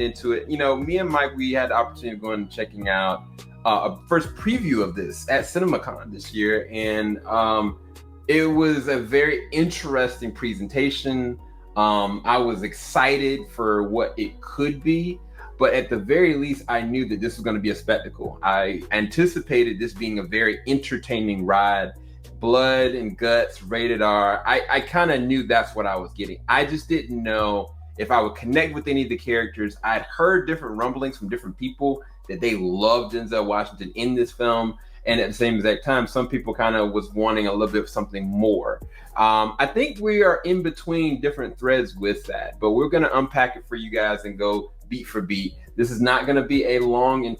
into it. Me and Mike, we had the opportunity of going and checking out a first preview of this at CinemaCon this year, and it was a very interesting presentation. I was excited for what it could be, but at the very least, I knew that this was going to be a spectacle. I anticipated this being a very entertaining ride. Blood and guts, rated R. I kind of knew that's what I was getting. I just didn't know if I would connect with any of the characters. I'd heard different rumblings from different people that they loved Denzel Washington in this film. And at the same exact time, some people kind of was wanting a little bit of something more. I think we are in between different threads with that, but we're going to unpack it for you guys and go beat for beat. This is not going to be a long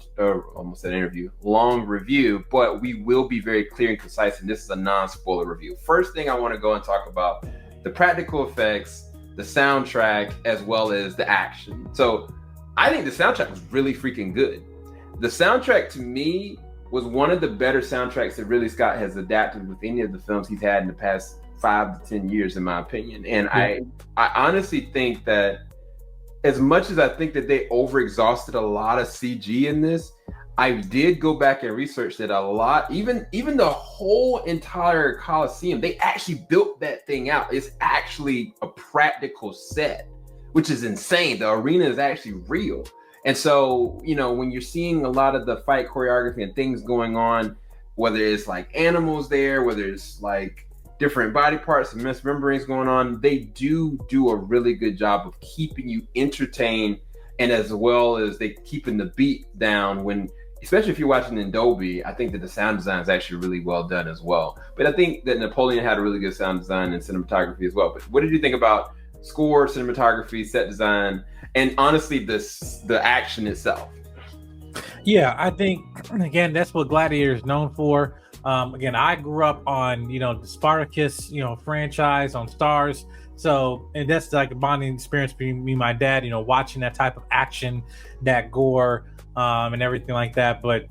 review, but we will be very clear and concise, and this is a non-spoiler review. First thing I want to go and talk about the practical effects, the soundtrack, as well as the action. So I think the soundtrack was really freaking good. The soundtrack to me was one of the better soundtracks that Ridley Scott has adapted with any of the films he's had in the past 5 to 10 years, in my opinion. And I honestly think that as much as I think that they overexhausted a lot of CG in this, I did go back and research that a lot. Even the whole entire Colosseum, they actually built that thing out. It's actually a practical set, which is insane. The arena is actually real. And so, when you're seeing a lot of the fight choreography and things going on, whether it's like animals there, whether it's like different body parts and misrememberings going on, they do a really good job of keeping you entertained, and as well as they keeping the beat down when, especially if you're watching in Dolby. I think that the sound design is actually really well done as well. But I think that Napoleon had a really good sound design and cinematography as well. But what did you think about score, cinematography, set design, and honestly, the action itself? Yeah, I think, again, that's what Gladiator is known for. Again, I grew up on, the Spartacus, franchise on Stars. So, and that's like a bonding experience between me and my dad, watching that type of action, that gore, and everything like that. But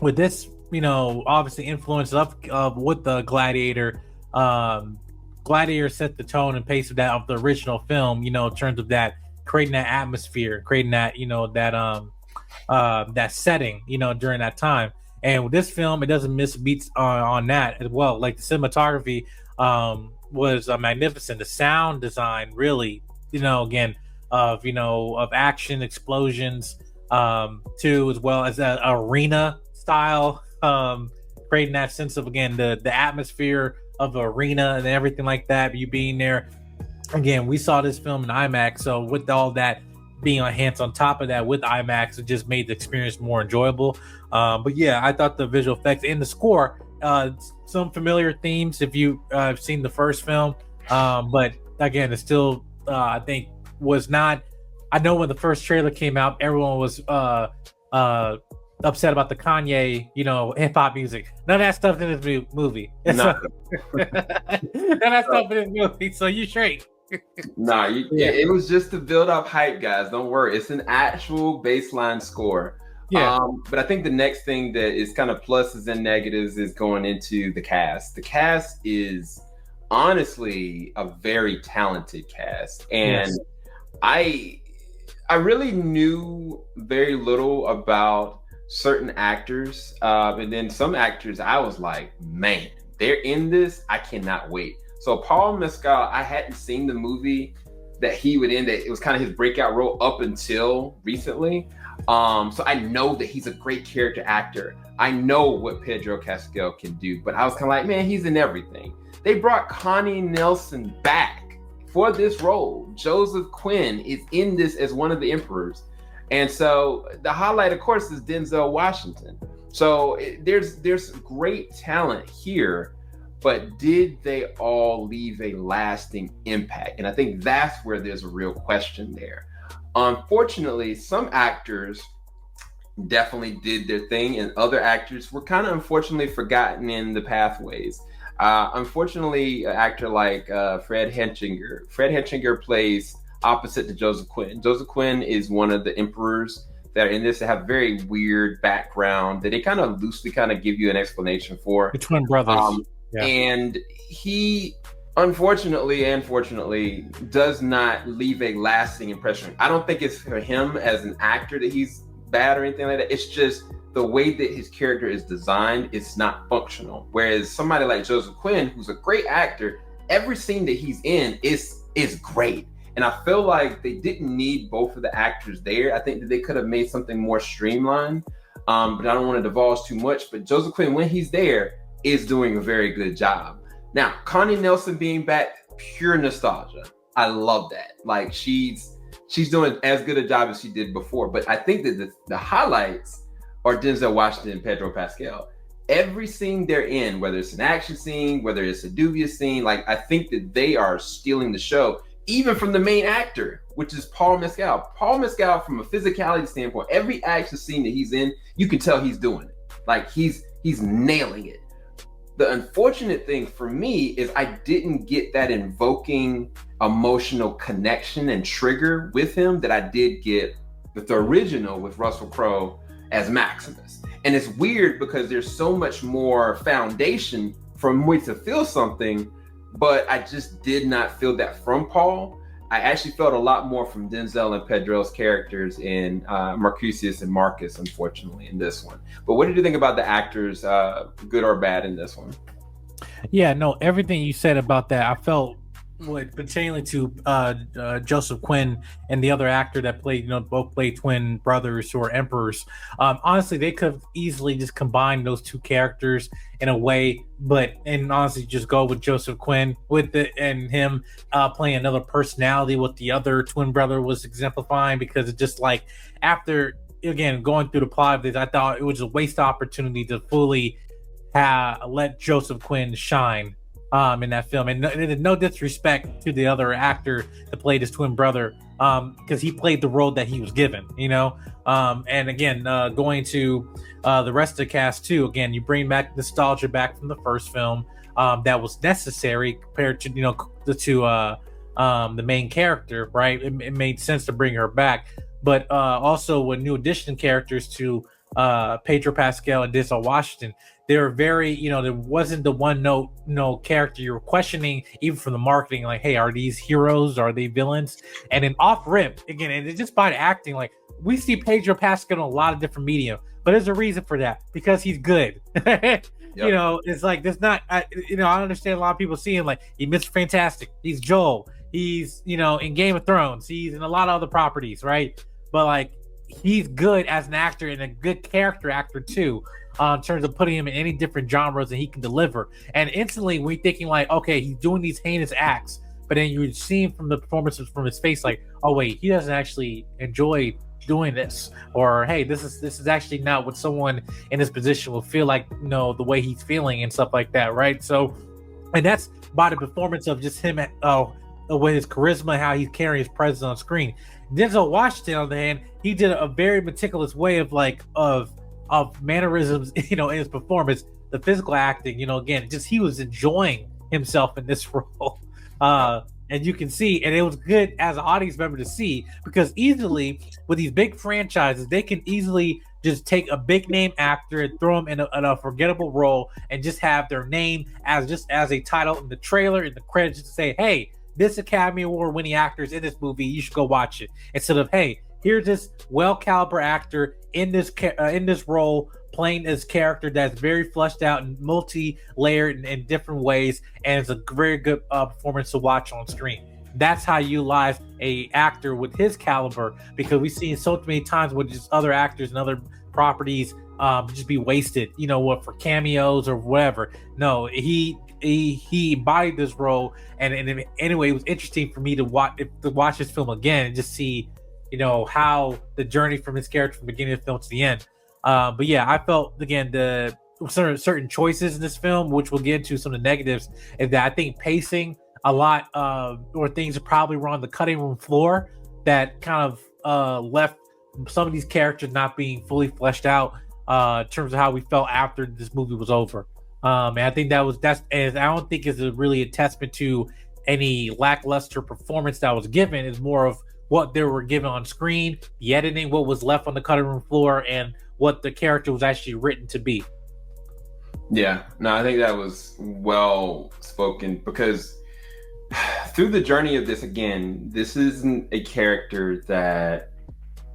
with this, obviously influence of with the Gladiator, Gladiator set the tone and pace of the original film, in terms of that, creating that atmosphere, creating that, that setting, during that time. And with this film, it doesn't miss beats on that as well. Like the cinematography was magnificent. The sound design really, again, of action, explosions, too, as well as that arena style, creating that sense of, again, the atmosphere of the arena and everything like that, you being there. Again, we saw this film in IMAX, so with all that being enhanced on top of that with IMAX, it just made the experience more enjoyable. But yeah, I thought the visual effects and the score, some familiar themes if you have seen the first film, but again, it still I think was not. I know when the first trailer came out, everyone was upset about the Kanye, hip hop music. None of that stuff in this movie. None of that stuff in this movie. So you straight. It was just to build up hype, guys. Don't worry, it's an actual baseline score. But I think the next thing that is kind of pluses and negatives is going into the cast. The cast is honestly a very talented cast, and yes. I really knew very little about certain actors, and then some actors I was like, man, they're in this. I cannot wait. So Paul Mescal, I hadn't seen the movie that he would in. That it was kind of his breakout role up until recently. So I know that he's a great character actor. I know what Pedro Pascal can do, but I was kind of like, man, he's in everything. They brought Connie Nelson back for this role. Joseph Quinn is in this as one of the emperors. And so the highlight, of course, is Denzel Washington. So there's great talent here. But did they all leave a lasting impact? And I think that's where there's a real question there. Unfortunately, some actors definitely did their thing, and other actors were kind of unfortunately forgotten in the pathways. Unfortunately, an actor like Fred Hechinger. Fred Hechinger plays opposite to Joseph Quinn. Joseph Quinn is one of the emperors that are in this that have very weird background that they kind of loosely kind of give you an explanation for. The twin brothers. Yeah. And he unfortunately and fortunately, does not leave a lasting impression. I don't think it's for him as an actor that he's bad or anything like that. It's just the way that his character is designed, it's not functional. Whereas somebody like Joseph Quinn, who's a great actor, every scene that he's in is great. And I feel like they didn't need both of the actors there. I think that they could have made something more streamlined. But I don't want to divulge too much. But Joseph Quinn, when he's there, is doing a very good job. Now, Connie Nelson being back, pure nostalgia. I love that. Like she's doing as good a job as she did before. But I think that the highlights are Denzel Washington and Pedro Pascal. Every scene they're in, whether it's an action scene, whether it's a dubious scene, like I think that they are stealing the show, even from the main actor, which is Paul Mescal. Paul Mescal, from a physicality standpoint, every action scene that he's in, you can tell he's doing it. Like he's nailing it. The unfortunate thing for me is I didn't get that invoking emotional connection and trigger with him that I did get with the original with Russell Crowe as Maximus. And it's weird because there's so much more foundation from which to feel something, but I just did not feel that from Paul. I actually felt a lot more from Denzel and Pedro's characters in Mercutius and Marcus, unfortunately, in this one. But what did you think about the actors, good or bad, in this one? Yeah, no, everything you said about that, I felt pertaining to Joseph Quinn and the other actor that played, both played twin brothers who are emperors. Honestly, they could have easily just combined those two characters in a way, and honestly, just go with Joseph Quinn and him playing another personality, what the other twin brother was exemplifying, because it's just like after again going through the plot of this, I thought it was a waste opportunity to fully let Joseph Quinn shine in that film, and no disrespect to the other actor that played his twin brother, because he played the role that he was given, and again, going to the rest of the cast too, again, you bring back nostalgia back from the first film, that was necessary compared to the main character, right? It made sense to bring her back, but also with new addition characters to Pedro Pascal and Denzel Washington. They were very, there wasn't the one note, character you were questioning, even from the marketing, like, hey, are these heroes? Are they villains? And then off rip, again, and it's just by the acting, like, we see Pedro Pascal in a lot of different media, but there's a reason for that, because he's good. Yep. It's like, there's not, I understand a lot of people see him, like, he's Mr. Fantastic, he's Joel, he's, in Game of Thrones, he's in a lot of other properties, right? But, like, he's good as an actor and a good character actor, too. In terms of putting him in any different genres that he can deliver. And instantly we're thinking like, okay, he's doing these heinous acts, but then you're seeing from the performances from his face, like, oh wait, he doesn't actually enjoy doing this, or hey, this is actually not what someone in this position will feel like, the way he's feeling and stuff like that, right? So, and that's by the performance of just him, with his charisma, how he's carrying his presence on screen. Denzel Washington, on the hand, he did a very meticulous way of mannerisms, in his performance, the physical acting, again, just he was enjoying himself in this role. And you can see, and it was good as an audience member to see, because easily with these big franchises, they can easily just take a big name actor and throw him in a forgettable role and just have their name as a title in the trailer, in the credits, to say, hey, this Academy Award winning actor is in this movie, you should go watch it. Instead of, hey, here's this well-caliber actor in this role, playing this character that's very fleshed out and multi-layered in different ways, and it's a very good performance to watch on screen. That's how you utilize a actor with his caliber, because we've seen so many times with just other actors and other properties just be wasted, for cameos or whatever. No, he embodied this role, and anyway, it was interesting for me to watch this film again and just see how the journey from his character from the beginning of the film to the end. But yeah, I felt, again, the certain choices in this film, which we'll get into some of the negatives, is that I think pacing a lot, or things are probably were on the cutting room floor that kind of left some of these characters not being fully fleshed out in terms of how we felt after this movie was over. And I think I don't think is really a testament to any lackluster performance that was given. It's more of what they were given on screen, the editing, what was left on the cutting room floor, and what the character was actually written to be. Yeah, no, I think that was well spoken, because through the journey of this, again, this isn't a character that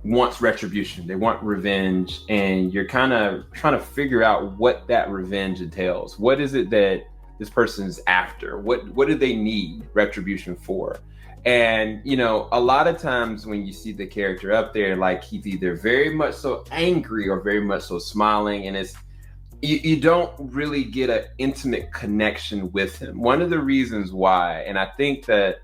wants retribution. They want revenge, and you're kind of trying to figure out what that revenge entails. What is it that this person's after? What do they need retribution for? And a lot of times when you see the character up there, like, he's either very much so angry or very much so smiling, and it's you don't really get an intimate connection with him. One of the reasons why, and I think that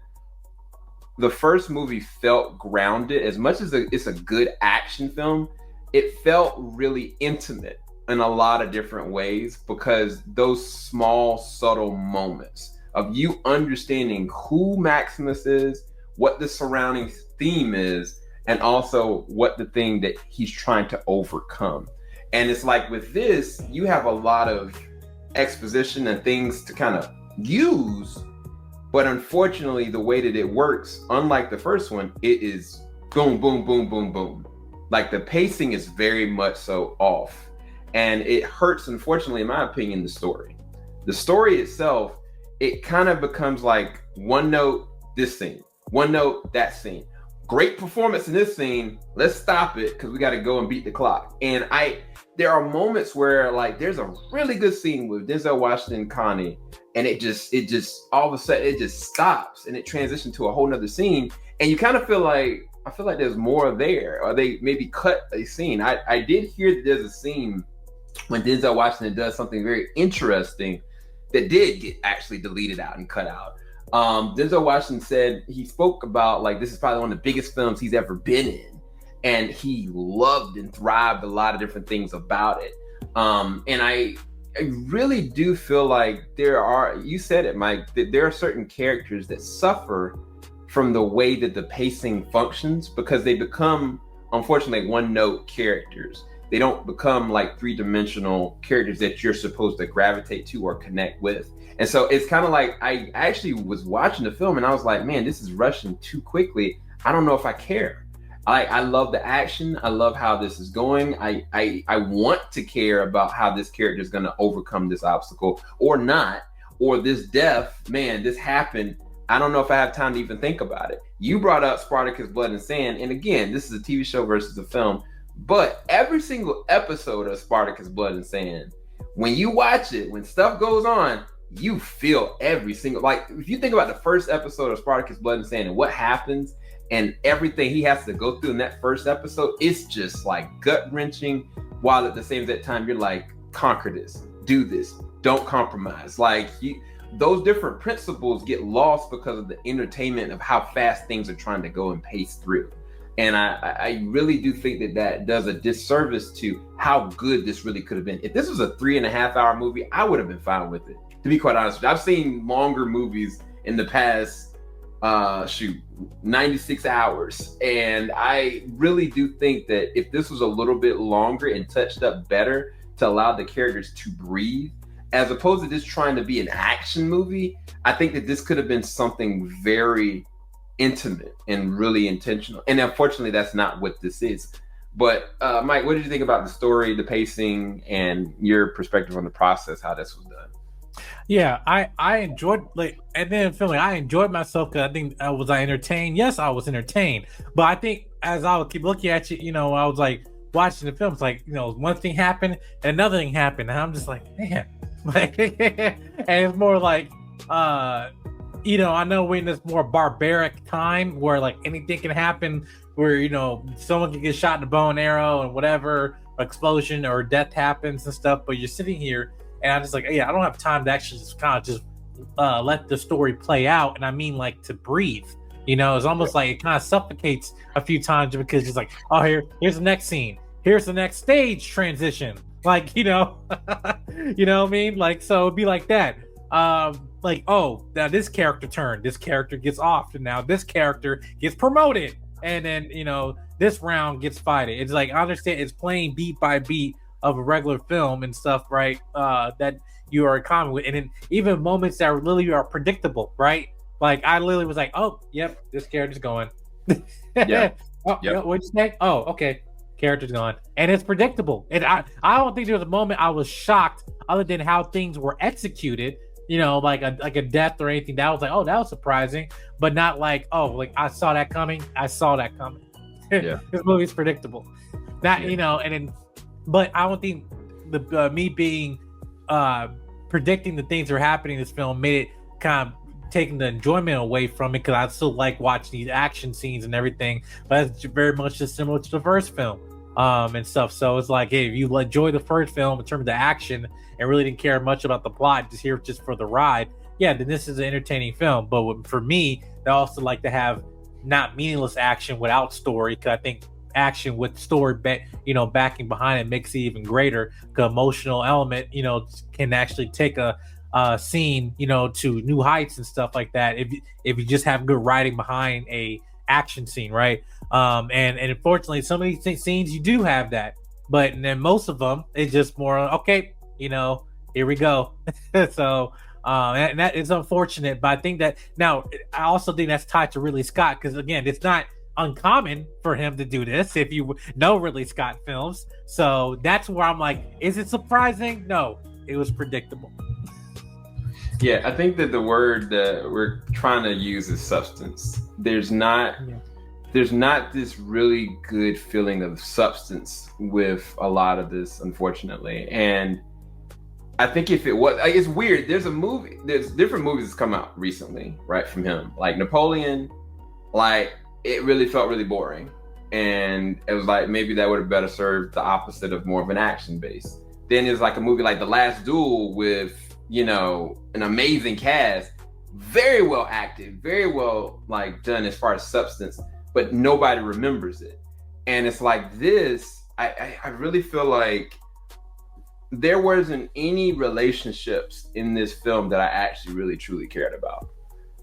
the first movie felt grounded, as much as it's a good action film, it felt really intimate in a lot of different ways, because those small, subtle moments of you understanding who Maximus is, what the surrounding theme is, and also what the thing that he's trying to overcome. And it's like with this, you have a lot of exposition and things to kind of use, but unfortunately, the way that it works, unlike the first one, it is boom, boom, boom, boom, boom. Like, the pacing is very much so off. And it hurts, unfortunately, in my opinion, the story. The story itself, it kind of becomes like one note, this scene, one note, that scene. Great performance in this scene. Let's stop it because we got to go and beat the clock. And there are moments where, like, there's a really good scene with Denzel Washington and Connie, and it just all of a sudden it just stops and it transitions to a whole nother scene, and you kind of feel like, I feel like there's more there, or they maybe cut a scene. I did hear that there's a scene when Denzel Washington does something very interesting that did get actually deleted out and cut out. Denzel Washington said, he spoke about, like, this is probably one of the biggest films he's ever been in, and he loved and thrived a lot of different things about it. And I really do feel like you said it, Mike, that there are certain characters that suffer from the way that the pacing functions, because they become, unfortunately, one-note characters. They don't become like three-dimensional characters that you're supposed to gravitate to or connect with. And so it's kind of like, I actually was watching the film and I was like, man, this is rushing too quickly. I don't know if I care. I love the action. I love how this is going. I want to care about how this character is going to overcome this obstacle or not, or this death, man, this happened. I don't know if I have time to even think about it. You brought up Spartacus Blood and Sand. And again, this is a TV show versus a film, but every single episode of Spartacus Blood and Sand, when you watch it, when stuff goes on, you feel every single, like, if you think about the first episode of Spartacus Blood and Sand and what happens and everything he has to go through in that first episode, it's just like gut-wrenching, while at the same time you're like, conquer this, do this, don't compromise. Like, those different principles get lost because of the entertainment of how fast things are trying to go and pace through. And I really do think that does a disservice to how good this really could have been. If this was a 3.5 hour movie, I would have been fine with it, to be quite honest with you. I've seen longer movies in the past 96 hours, and I really do think that if this was a little bit longer and touched up better to allow the characters to breathe, as opposed to just trying to be an action movie, I think that this could have been something very intimate and really intentional. And unfortunately, that's not what this is. But Mike, what did you think about the story, the pacing, and your perspective on the process, how this was done? Yeah, I enjoyed, like, and then filming, I enjoyed myself because I think was I entertained? Yes, I was entertained. But I think as I would keep looking at you, I was like watching the film, it's like, one thing happened and another thing happened, and I'm just like, man, like, and it's more like, I know we're in this more barbaric time where, like, anything can happen, where someone can get shot in the bow and arrow and whatever, explosion or death happens and stuff. But you're sitting here, and I'm just like, I don't have time to actually just kind of just let the story play out. And I mean, like, to breathe. It's almost like it kind of suffocates a few times because it's like, oh, here's the next scene, here's the next stage transition, like, you know what I mean? Like, so it'd be like that. Like, oh, now this character turned, this character gets off, and now this character gets promoted, and then this round gets fighted. It's like, I understand it's playing beat by beat of a regular film and stuff, right? That you are common with, and then even moments that literally are predictable, right? Like, I literally was like, oh, yep, this character's going. Yeah. Oh, yep. What'd you say? Oh, okay, character's gone, and it's predictable. And I don't think there was a moment I was shocked, other than how things were executed. like a death or anything. That was like, oh, that was surprising, but not like, oh, like I saw that coming. Yeah. This movie's predictable. That and then, but I don't think the me being predicting the things that are happening in this film made it kind of taking the enjoyment away from it, because I still like watching these action scenes and everything, but it's very much just similar to the first film and stuff. So it's like, hey, if you enjoy the first film in terms of the action and really didn't care much about the plot, just here just for the ride, yeah, then this is an entertaining film. But for me, I also like to have not meaningless action without story, because I think action with story backing behind it makes it even greater. The emotional element can actually take a scene to new heights and stuff like that if you just have good writing behind a action scene, right? And unfortunately some of these scenes you do have that, but then most of them it's just more okay, here we go. So and that is unfortunate, but I think that now I also think that's tied to Ridley Scott, because again, it's not uncommon for him to do this if you know Ridley Scott films. So that's where I'm like, is it surprising? No, it was predictable. Yeah, I think that the word that we're trying to use is substance. There's not this really good feeling of substance with a lot of this, unfortunately. And I think if it was, it's weird. There's different movies that's come out recently, right, from him. Like Napoleon, like it really felt really boring. And it was like, maybe that would have better served the opposite of more of an action base. Then there's like a movie like The Last Duel with, an amazing cast, very well acted, very well like done as far as substance, but nobody remembers it. And it's like this, I really feel like there wasn't any relationships in this film that I actually really truly cared about.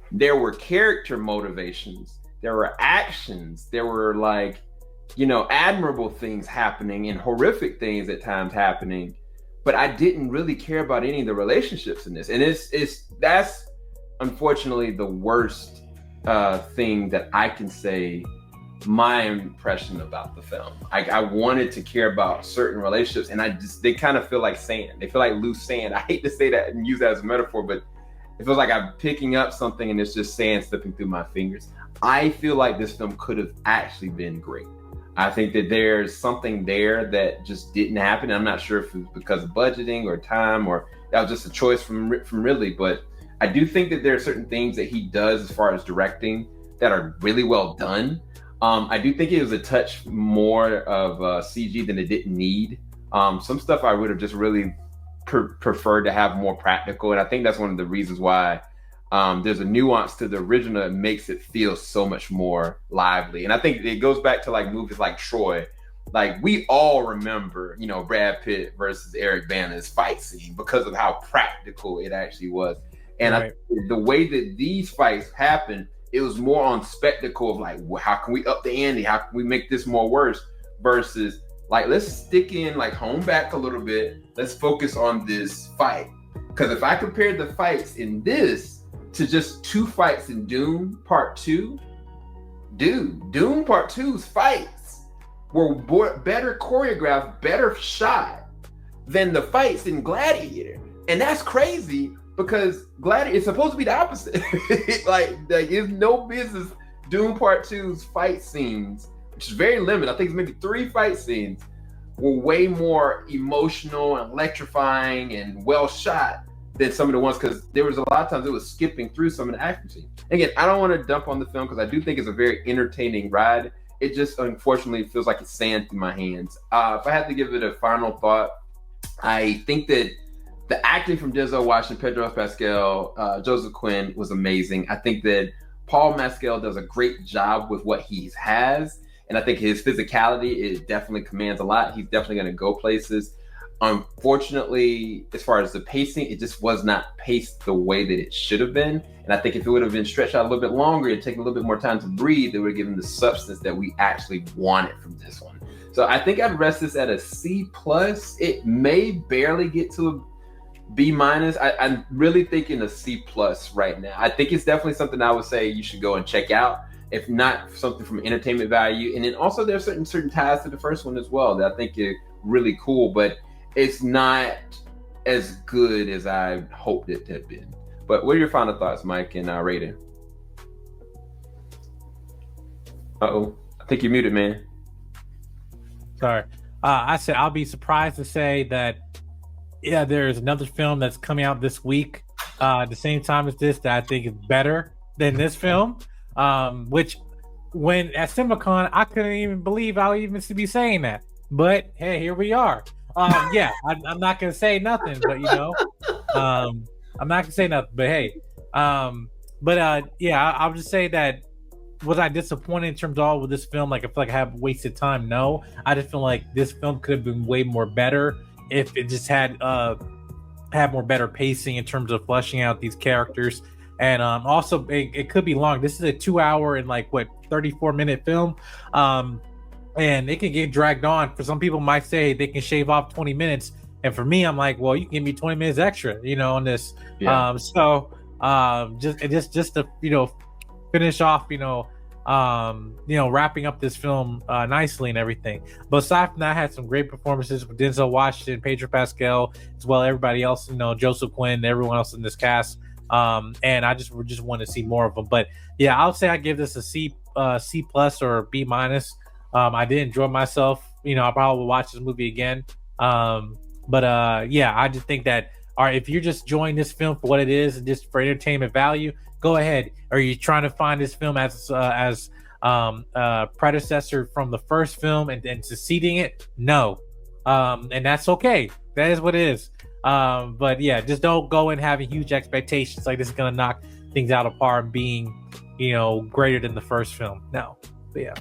There were character motivations, there were actions, there were like, admirable things happening and horrific things at times happening. But I didn't really care about any of the relationships in this. And that's unfortunately the worst thing that I can say my impression about the film. I wanted to care about certain relationships, and they kind of feel like sand. They feel like loose sand. I hate to say that and use that as a metaphor, but it feels like I'm picking up something and it's just sand slipping through my fingers. I feel like this film could have actually been great. I think that there's something there that just didn't happen. I'm not sure if it was because of budgeting or time, or that was just a choice from Ridley, but I do think that there are certain things that he does as far as directing that are really well done. I do think it was a touch more of CG than it didn't need. Some stuff I would have just really preferred to have more practical, and I think that's one of the reasons why there's a nuance to the original that makes it feel so much more lively. And I think it goes back to like movies like Troy. Like we all remember, Brad Pitt versus Eric Bana's fight scene because of how practical it actually was. And right. I think the way that these fights happen, it was more on spectacle of like, well, how can we up the ante? How can we make this more worse? Versus like, let's stick in, like hone back a little bit. Let's focus on this fight. Because if I compared the fights in this to just two fights in Doom Part 2, dude, Doom Part 2's fights were better choreographed, better shot than the fights in Gladiator. And that's crazy because Gladiator is supposed to be the opposite. like it's no business. Doom Part 2's fight scenes, which is very limited, I think it's maybe 3 fight scenes, were way more emotional and electrifying and well shot than some of the ones, because there was a lot of times it was skipping through some of the action scenes. Again, I don't want to dump on the film because I do think it's a very entertaining ride. It just unfortunately feels like it's sand through my hands. If I had to give it a final thought, I think that the acting from Denzel Washington, Pedro Pascal, Joseph Quinn was amazing. I think that Paul Mescal does a great job with what he has, and I think his physicality, it definitely commands a lot. He's definitely going to go places. Unfortunately, as far as the pacing, it just was not paced the way that it should have been. And I think if it would have been stretched out a little bit longer and taken a little bit more time to breathe, it would have given the substance that we actually wanted from this one. So I think I'd rest this at a C+. It may barely get to a B-. I'm really thinking a C+ right now. I think it's definitely something I would say you should go and check out, if not something from entertainment value. And then also there's certain ties to the first one as well that I think are really cool, but it's not as good as I hoped it to have been. But what are your final thoughts, Mike, and rating? Uh-oh. I think you're muted, man. Sorry. I said I'll be surprised to say that, yeah, there's another film that's coming out this week at the same time as this that I think is better than this film. Which, when at CinemaCon, I couldn't even believe I would even be saying that. But hey, here we are. Yeah, I'm not gonna say nothing, but I'm not gonna say nothing. But hey, yeah, I'll just say that. Was I disappointed in terms of all with this film? Like, I feel like I have wasted time. No, I just feel like this film could have been way more better if it just had more better pacing in terms of fleshing out these characters. And also, it could be long. This is a 2 hour and 34-minute film, and it can get dragged on. For some people, might say they can shave off 20 minutes, and for me, I'm like, well, you can give me 20 minutes extra, on this. Yeah. Just to finish off, wrapping up this film nicely and everything. But aside from that, I had some great performances with Denzel Washington, Pedro Pascal, as well as everybody else, Joseph Quinn, everyone else in this cast. And I just want to see more of them. But yeah, I'll say I give this a C plus or B minus. I did enjoy myself. I probably will watch this movie again. Yeah, I just think that, all right, if you're just enjoying this film for what it is and just for entertainment value, go ahead. Are you trying to find this film as predecessor from the first film and succeeding it? No. And that's okay. That is what it is. But yeah, just don't go in having huge expectations like this is gonna knock things out of par and being, greater than the first film. No. But yeah.